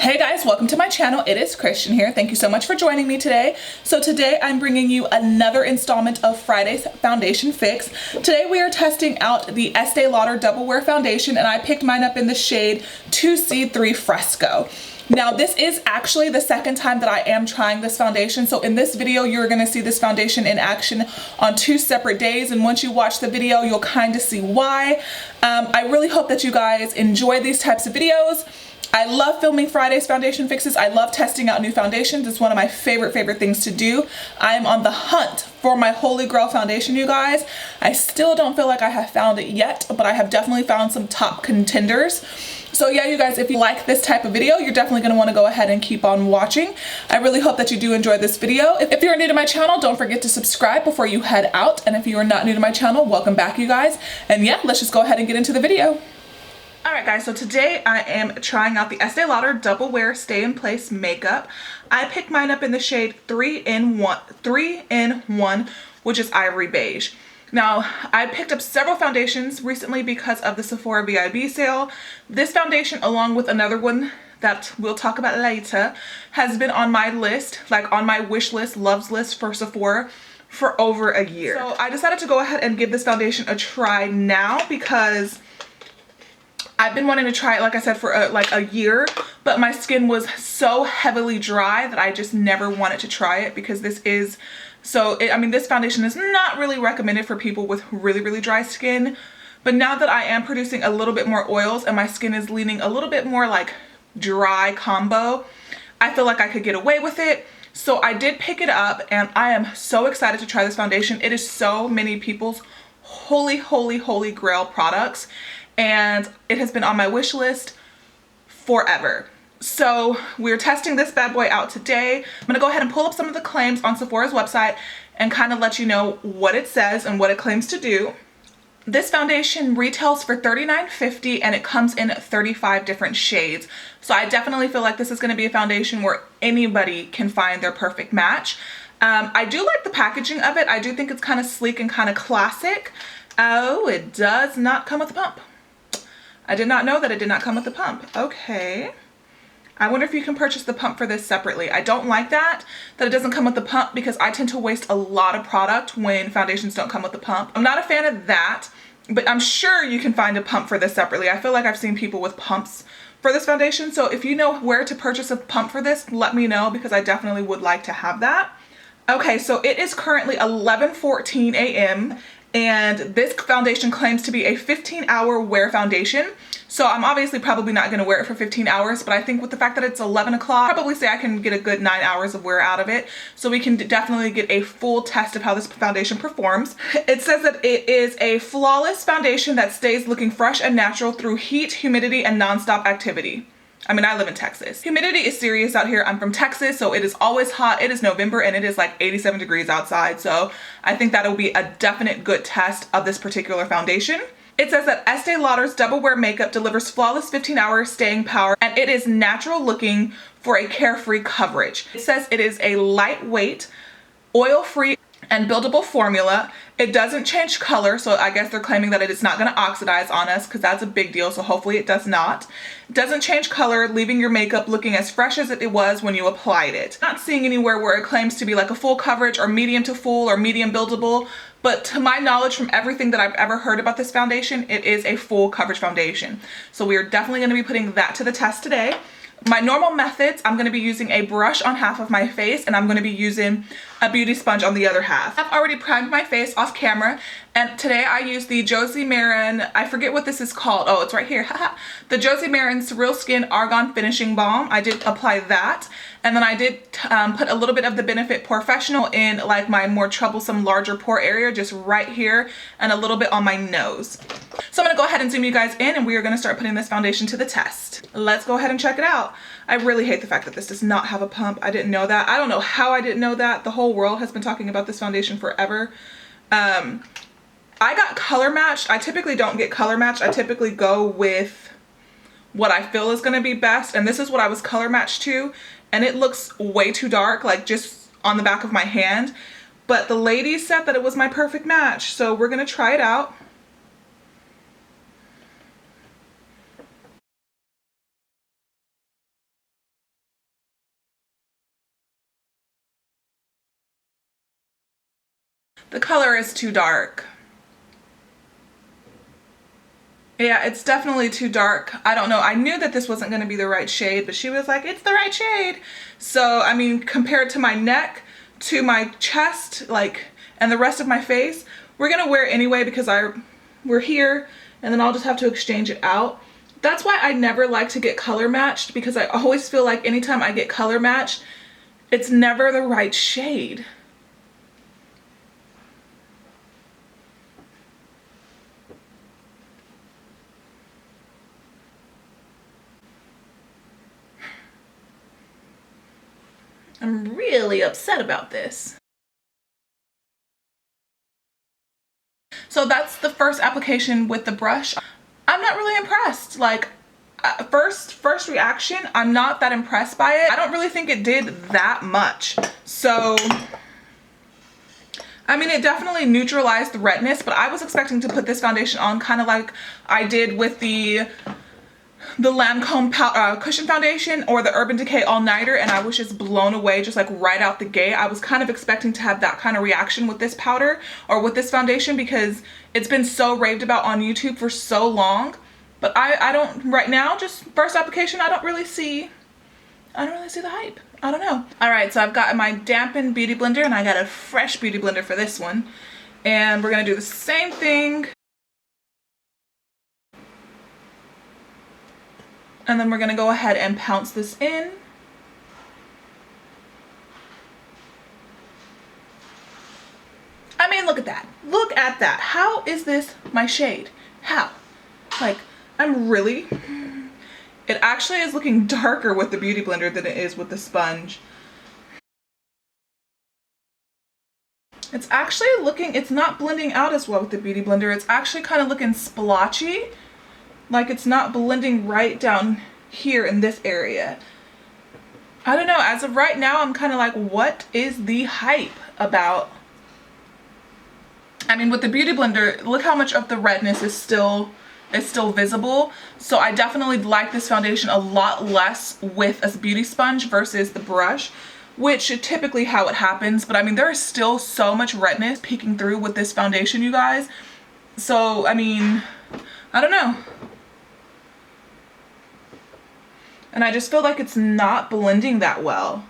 Hey guys, welcome to my channel. It is Christian here. Thank you so much for joining me today. So today I'm bringing you another installment of Friday's foundation fix. Today we are testing out the Estee Lauder Double Wear Foundation, and I picked mine up in the shade 2C3 Fresco. Now this is actually the second time that I am trying this foundation. So in this video, you're gonna see this foundation in action on 2 separate days. And once you watch the video, you'll kind of see why. I really hope that you guys enjoy these types of videos. I love filming Friday's foundation fixes. I love testing out new foundations. It's one of my favorite things to do. I am on the hunt for my holy grail foundation, you guys. I still don't feel like I have found it yet, but I have definitely found some top contenders. So yeah, you guys, if you like this type of video, you're definitely gonna wanna go ahead and keep on watching. I really hope that you do enjoy this video. If you're new to my channel, don't forget to subscribe before you head out. And if you are not new to my channel, welcome back, you guys. And yeah, let's just go ahead and get into the video. Alright guys, so today I am trying out the Estee Lauder Double Wear Stay in Place makeup. I picked mine up in the shade 3 in 1, which is Ivory Beige. Now, I picked up several foundations recently because of the Sephora VIB sale. This foundation, along with another one that we'll talk about later, has been on my list, like on my wish list, loves list for Sephora for over a year. So I decided to go ahead and give this foundation a try now because I've been wanting to try it, like I said, for like a year, but my skin was so heavily dry that I just never wanted to try it because this is I mean, this foundation is not really recommended for people with really dry skin. But now that I am producing a little bit more oils and my skin is leaning a little bit more like dry combo, I feel like I could get away with it. So I did pick it up and I am so excited to try this foundation. It is so many people's holy grail products, and it has been on my wish list forever. So we're testing this bad boy out today. I'm gonna go ahead and pull up some of the claims on Sephora's website and kind of let you know what it says and what it claims to do. This foundation retails for $39.50 and it comes in 35 different shades. So I definitely feel like this is gonna be a foundation where anybody can find their perfect match. I do like the packaging of it. I do think it's kind of sleek and kind of classic. Oh, it does not come with a pump. I did not know that it did not come with a pump. Okay. I wonder if you can purchase the pump for this separately. I don't like that it doesn't come with the pump because I tend to waste a lot of product when foundations don't come with the pump. I'm not a fan of that, but I'm sure you can find a pump for this separately. I feel like I've seen people with pumps for this foundation. So if you know where to purchase a pump for this, let me know because I definitely would like to have that. Okay, so it is currently 11:14 a.m. and this foundation claims to be a 15-hour wear foundation. So I'm obviously probably not gonna wear it for 15 hours, but I think with the fact that it's 11 o'clock, probably say I can get a good 9 hours of wear out of it. So we can definitely get a full test of how this foundation performs. It says that it is a flawless foundation that stays looking fresh and natural through heat, humidity, and nonstop activity. I mean, I live in Texas. Humidity is serious out here. I'm from Texas, so it is always hot. It is November and it is like 87 degrees outside. So I think that'll be a definite good test of this particular foundation. It says that Estee Lauder's Double Wear Makeup delivers flawless 15-hour staying power and it is natural looking for a carefree coverage. It says it is a lightweight, oil-free, and buildable formula. It doesn't change color, so I guess they're claiming that it is not going to oxidize on us because that's a big deal, so hopefully it does not. It doesn't change color, leaving your makeup looking as fresh as it was when you applied it. Not seeing anywhere where it claims to be like a full coverage or medium to full or medium buildable, but to my knowledge from everything that I've ever heard about this foundation, it is a full coverage foundation. So we are definitely going to be putting that to the test today. My normal methods, I'm going to be using a brush on half of my face and I'm going to be using a beauty sponge on the other half. I've already primed my face off camera and today I used the Josie Maran, I forget what this is called. Oh, it's right here. The Josie Maran Real Skin Argan Finishing Balm. I did apply that and then I did put a little bit of the Benefit Professional in like my more troublesome larger pore area, just right here and a little bit on my nose. So I'm going to go ahead and zoom you guys in and we are going to start putting this foundation to the test. Let's go ahead and check it out. I really hate the fact that this does not have a pump. I didn't know that. I don't know how I didn't know that. The whole world has been talking about this foundation forever. I got color matched. I typically don't get color matched. I typically go with what I feel is going to be best. And this is what I was color matched to. And it looks way too dark, like just on the back of my hand. But the ladies said that it was my perfect match. So we're going to try it out. The color is too dark. Yeah, it's definitely too dark. I don't know. I knew that this wasn't going to be the right shade, but she was like, it's the right shade. So, I mean, compared to my neck, to my chest, like, and the rest of my face, we're going to wear it anyway because we're here, and then I'll just have to exchange it out. That's why I never like to get color matched, because I always feel like anytime I get color matched, it's never the right shade. I'm really upset about this. So that's the first application with the brush. I'm not really impressed. Like, first reaction, I'm not that impressed by it. I don't really think it did that much. So, I mean, it definitely neutralized the redness, but I was expecting to put this foundation on kind of like I did with the Lancome cushion foundation or the Urban Decay All Nighter, and I was just blown away just like right out the gate. I was kind of expecting to have that kind of reaction with this powder or with this foundation because it's been so raved about on YouTube for so long. But I don't, right now, just first application, I don't really see the hype. I don't know. All right, so I've got my dampened beauty blender, and I got a fresh beauty blender for this one. And we're gonna do the same thing. And then we're gonna go ahead and pounce this in. I mean, look at that. Look at that. How is this my shade? How? Like, it actually is looking darker with the beauty blender than it is with the sponge. It's actually looking, it's not blending out as well with the beauty blender. It's actually kind of looking splotchy. Like it's not blending right down here in this area. I don't know, as of right now, I'm kind of like, what is the hype about? I mean, with the beauty blender, look how much of the redness is still visible. So I definitely like this foundation a lot less with a beauty sponge versus the brush, which is typically how it happens. But I mean, there is still so much redness peeking through with this foundation, you guys. So, I mean, I don't know. And I just feel like it's not blending that well.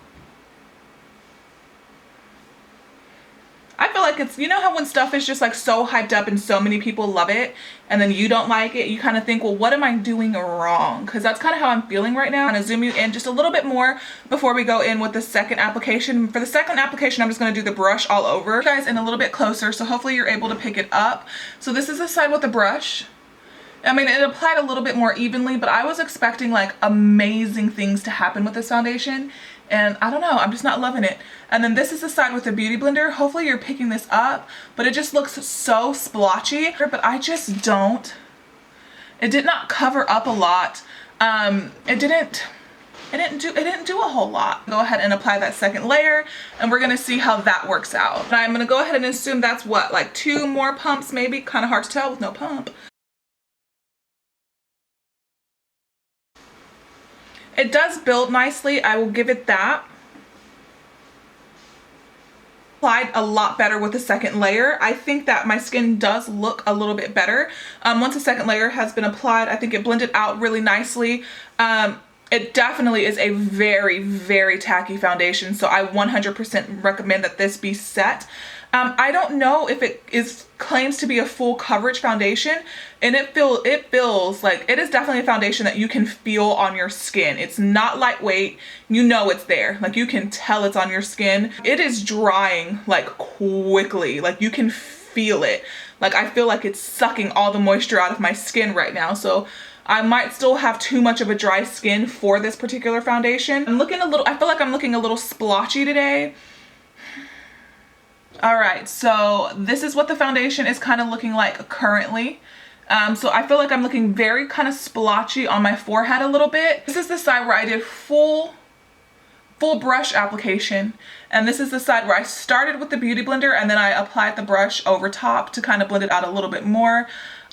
I feel like it's, you know how when stuff is just like so hyped up and so many people love it and then you don't like it, you kind of think, well, what am I doing wrong? Because that's kind of how I'm feeling right now. I'm going to zoom you in just a little bit more before we go in with the second application. For the second application, I'm just going to do the brush all over you guys and a little bit closer, so hopefully you're able to pick it up. So this is the side with the brush. I mean, it applied a little bit more evenly, but I was expecting like amazing things to happen with this foundation. And I don't know, I'm just not loving it. And then this is the side with the beauty blender. Hopefully you're picking this up, but it just looks so splotchy. But I just don't, it did not cover up a lot. It didn't do a whole lot. Go ahead and apply that second layer, and we're gonna see how that works out. And I'm gonna go ahead and assume that's what, like 2 more pumps maybe? Kind of hard to tell with no pump. It does build nicely, I will give it that. Applied a lot better with the second layer. I think that my skin does look a little bit better. Once the second layer has been applied, I think it blended out really nicely. It definitely is a very, very tacky foundation, so I 100% recommend that this be set. I don't know if it claims to be a full coverage foundation, and it feels like it is definitely a foundation that you can feel on your skin. It's not lightweight, you know it's there, like you can tell it's on your skin. It is drying like quickly, like you can feel it. Like I feel like it's sucking all the moisture out of my skin right now, so I might still have too much of a dry skin for this particular foundation. I feel like I'm looking a little splotchy today. All right, so this is what the foundation is kind of looking like currently. So I feel like I'm looking very kind of splotchy on my forehead a little bit. This is the side where I did full brush application, and this is the side where I started with the beauty blender and then I applied the brush over top to kind of blend it out a little bit more.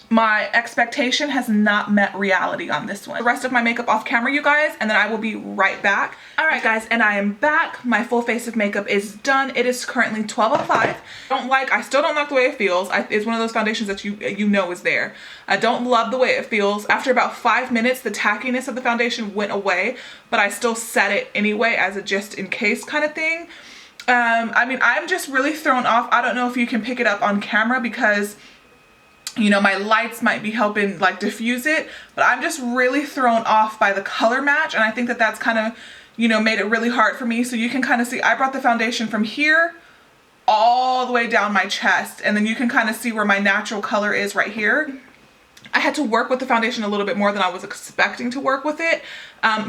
my expectation has not met reality on this one. The rest of my makeup off camera, you guys, and then I will be right back. All right, guys, and I am back. My full face of makeup is done. It is currently 12:05. I still don't like the way it feels. It's one of those foundations that you know is there. I don't love the way it feels. After about 5 minutes, the tackiness of the foundation went away, but I still set it anyway as a just in case kind of thing. I mean, I'm just really thrown off. I don't know if you can pick it up on camera because, you know, my lights might be helping like diffuse it, but I'm just really thrown off by the color match. And I think that that's kind of, you know, made it really hard for me. So you can kind of see, I brought the foundation from here all the way down my chest. And then you can kind of see where my natural color is right here. I had to work with the foundation a little bit more than I was expecting to work with it,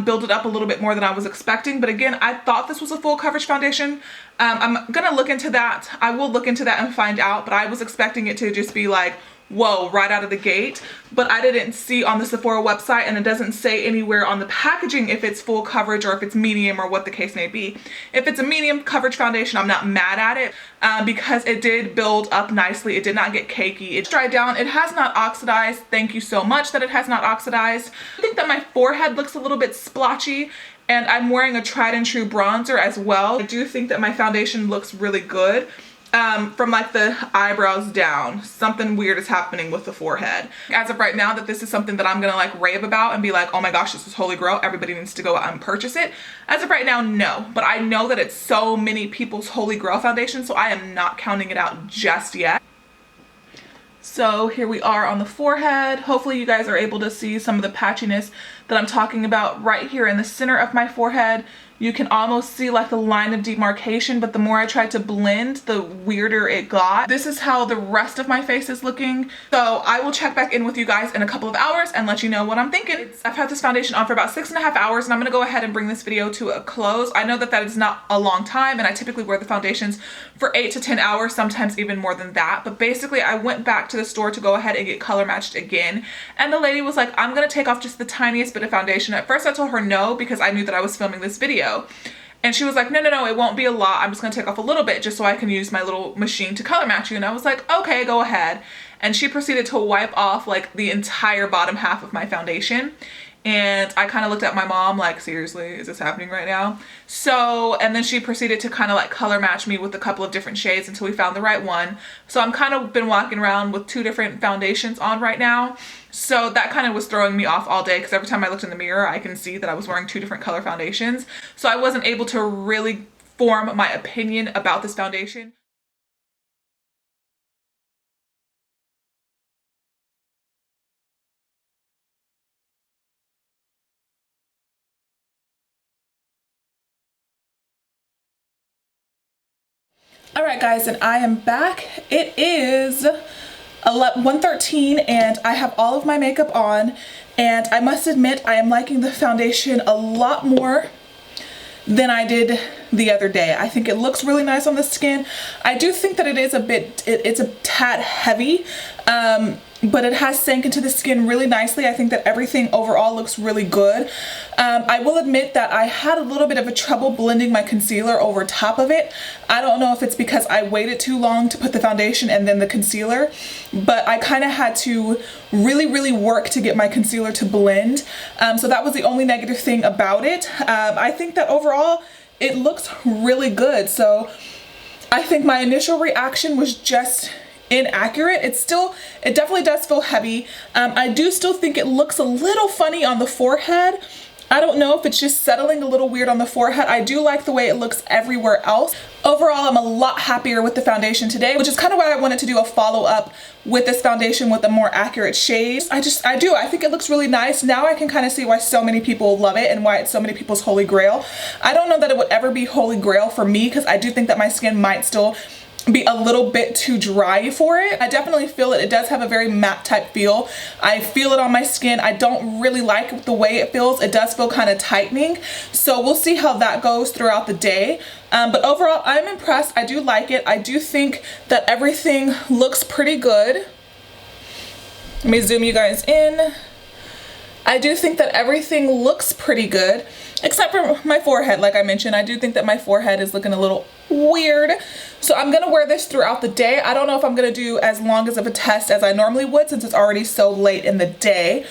build it up a little bit more than I was expecting. But again, I thought this was a full coverage foundation. I'm gonna look into that. I will look into that and find out, but I was expecting it to just be like, whoa, right out of the gate. But I didn't see on the Sephora website, and it doesn't say anywhere on the packaging if it's full coverage or if it's medium or what the case may be. If it's a medium coverage foundation, I'm not mad at it because it did build up nicely. It did not get cakey. It's dried down. It has not oxidized. Thank you so much that it has not oxidized. I think that my forehead looks a little bit splotchy, and I'm wearing a tried and true bronzer as well. I do think that my foundation looks really good. From like the eyebrows down, something weird is happening with the forehead. As of right now, that this is something that I'm gonna like rave about and be like, oh my gosh, this is holy grail, everybody needs to go out and purchase it. As of right now, no, but I know that it's so many people's holy grail foundation, so I am not counting it out just yet. So here we are on the forehead. Hopefully you guys are able to see some of the patchiness that I'm talking about right here in the center of my forehead. You can almost see like the line of demarcation, but the more I tried to blend, the weirder it got. This is how the rest of my face is looking. So I will check back in with you guys in a couple of hours and let you know what I'm thinking. I've had this foundation on for about 6.5 hours, and I'm gonna go ahead and bring this video to a close. I know that that is not a long time, and I typically wear the foundations for 8 to 10 hours, sometimes even more than that. But basically I went back to the store to go ahead and get color matched again. And the lady was like, I'm gonna take off just the tiniest bit of foundation. At first I told her no, because I knew that I was filming this video. And she was like, no, it won't be a lot. I'm just gonna take off a little bit just so I can use my little machine to color match you. And I was like, okay, go ahead. And she proceeded to wipe off like the entire bottom half of my foundation. And I kind of looked at my mom like, seriously, is this happening right now? So, and then she proceeded to kind of like color match me with a couple of different shades until we found the right one. So I'm kind of been walking around with 2 different foundations on right now. So that kind of was throwing me off all day, because every time I looked in the mirror, I can see that I was wearing 2 different color foundations. So I wasn't able to really form my opinion about this foundation. All right, guys, and I am back. It is 1:13 and I have all of my makeup on, and I must admit I am liking the foundation a lot more than I did the other day. I think it looks really nice on the skin. I do think that it is a bit, it's a tad heavy, but it has sank into the skin really nicely. I think that everything overall looks really good. I will admit that I had a little bit of a trouble blending my concealer over top of it. I don't know if it's because I waited too long to put the foundation and then the concealer, but I kind of had to really work to get my concealer to blend. So that was the only negative thing about it. I think that overall it looks really good. So I think my initial reaction was just inaccurate. It definitely does feel heavy. I do still think it looks a little funny on the forehead. I don't know if it's just settling a little weird on the forehead. I do like the way it looks everywhere else. Overall, I'm a lot happier with the foundation today, which is kind of why I wanted to do a follow-up with this foundation with a more accurate shade. I think it looks really nice. Now I can kind of see why so many people love it and why it's so many people's holy grail. I don't know that it would ever be holy grail for me, because I do think that my skin might still be a little bit too dry for it. I definitely feel it. It does have a very matte type feel. I feel it on my skin. I don't really like the way it feels. It does feel kind of tightening. So we'll see how that goes throughout the day. But overall, I'm impressed. I do like it. I do think that everything looks pretty good. Let me zoom you guys in. I do think that everything looks pretty good, except for my forehead. Like I mentioned, I do think that my forehead is looking a little weird. So I'm gonna wear this throughout the day. I don't know if I'm gonna do as long of a test as I normally would since it's already so late in the day.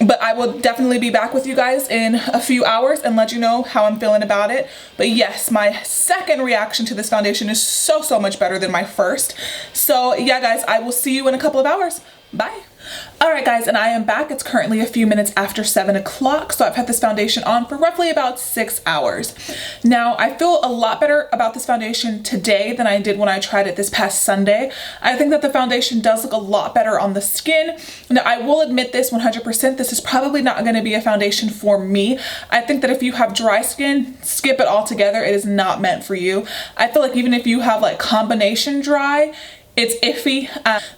But I will definitely be back with you guys in a few hours and let you know how I'm feeling about it. But yes, my second reaction to this foundation is so much better than my first. So yeah, guys, I will see you in a couple of hours. Bye. All right, guys, and I am back. It's currently a few minutes after 7 o'clock, so I've had this foundation on for roughly about 6 hours. Now, I feel a lot better about this foundation today than I did when I tried it this past Sunday. I think that the foundation does look a lot better on the skin. Now, I will admit this 100%, this is probably not going to be a foundation for me. I think that if you have dry skin, skip it altogether. It is not meant for you. I feel like even if you have like combination dry, it's iffy.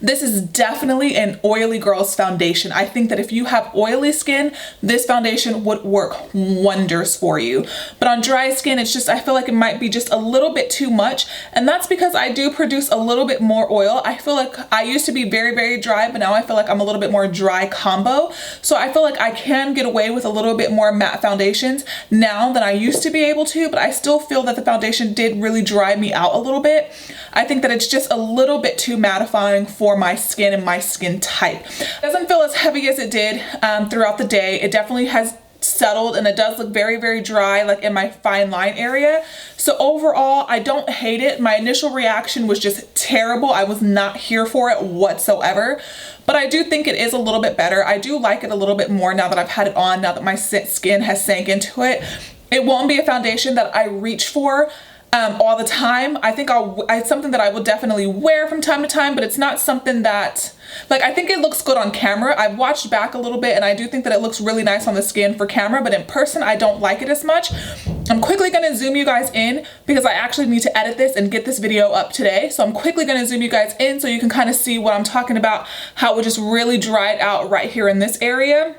This is definitely an oily girl's foundation. I think that if you have oily skin, this foundation would work wonders for you. But on dry skin, it's just, I feel like it might be just a little bit too much. And that's because I do produce a little bit more oil. I feel like I used to be very dry, but now I feel like I'm a little bit more dry combo. So I feel like I can get away with a little bit more matte foundations now than I used to be able to, but I still feel that the foundation did really dry me out a little bit. I think that it's just a little bit too mattifying for my skin and my skin type. It doesn't feel as heavy as it did throughout the day. It definitely has settled and it does look very dry, like in my fine line area. So overall, I don't hate it. My initial reaction was just terrible. I was not here for it whatsoever. But I do think it is a little bit better. I do like it a little bit more now that I've had it on, now that my skin has sank into it. It won't be a foundation that I reach for all the time. I think it's something that I will definitely wear from time to time, but it's not something that, like, I think it looks good on camera. I've watched back a little bit and I do think that it looks really nice on the skin for camera, but in person, I don't like it as much. I'm quickly gonna zoom you guys in because I actually need to edit this and get this video up today. So I'm quickly gonna zoom you guys in so you can kind of see what I'm talking about, how it just really dried out right here in this area.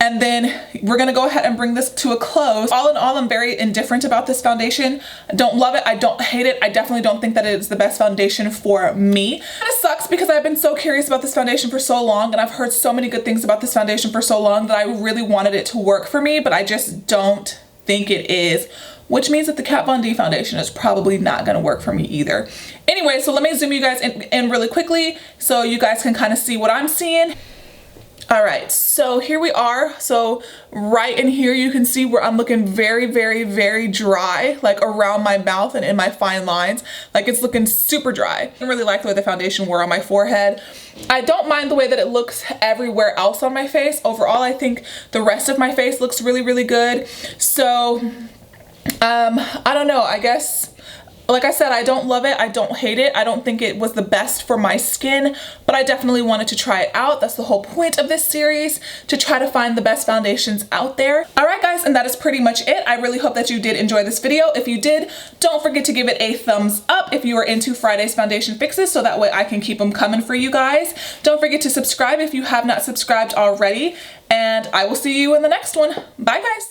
And then we're gonna go ahead and bring this to a close. All in all, I'm very indifferent about this foundation. I don't love it, I don't hate it. I definitely don't think that it is the best foundation for me. It sucks because I've been so curious about this foundation for so long and I've heard so many good things about this foundation for so long that I really wanted it to work for me, but I just don't think it is. Which means that the Kat Von D foundation is probably not gonna work for me either. Anyway, so let me zoom you guys in really quickly so you guys can kind of see what I'm seeing. All right, so here we are. So right in here, you can see where I'm looking very dry, like around my mouth and in my fine lines. Like it's looking super dry. I really like the way the foundation wore on my forehead. I don't mind the way that it looks everywhere else on my face. Overall, I think the rest of my face looks really good. So, I don't know, I guess, like I said, I don't love it, I don't hate it, I don't think it was the best for my skin, but I definitely wanted to try it out. That's the whole point of this series, to try to find the best foundations out there. Alright guys, and that is pretty much it. I really hope that you did enjoy this video. If you did, don't forget to give it a thumbs up if you are into Friday's foundation fixes, so that way I can keep them coming for you guys. Don't forget to subscribe if you have not subscribed already, and I will see you in the next one. Bye guys!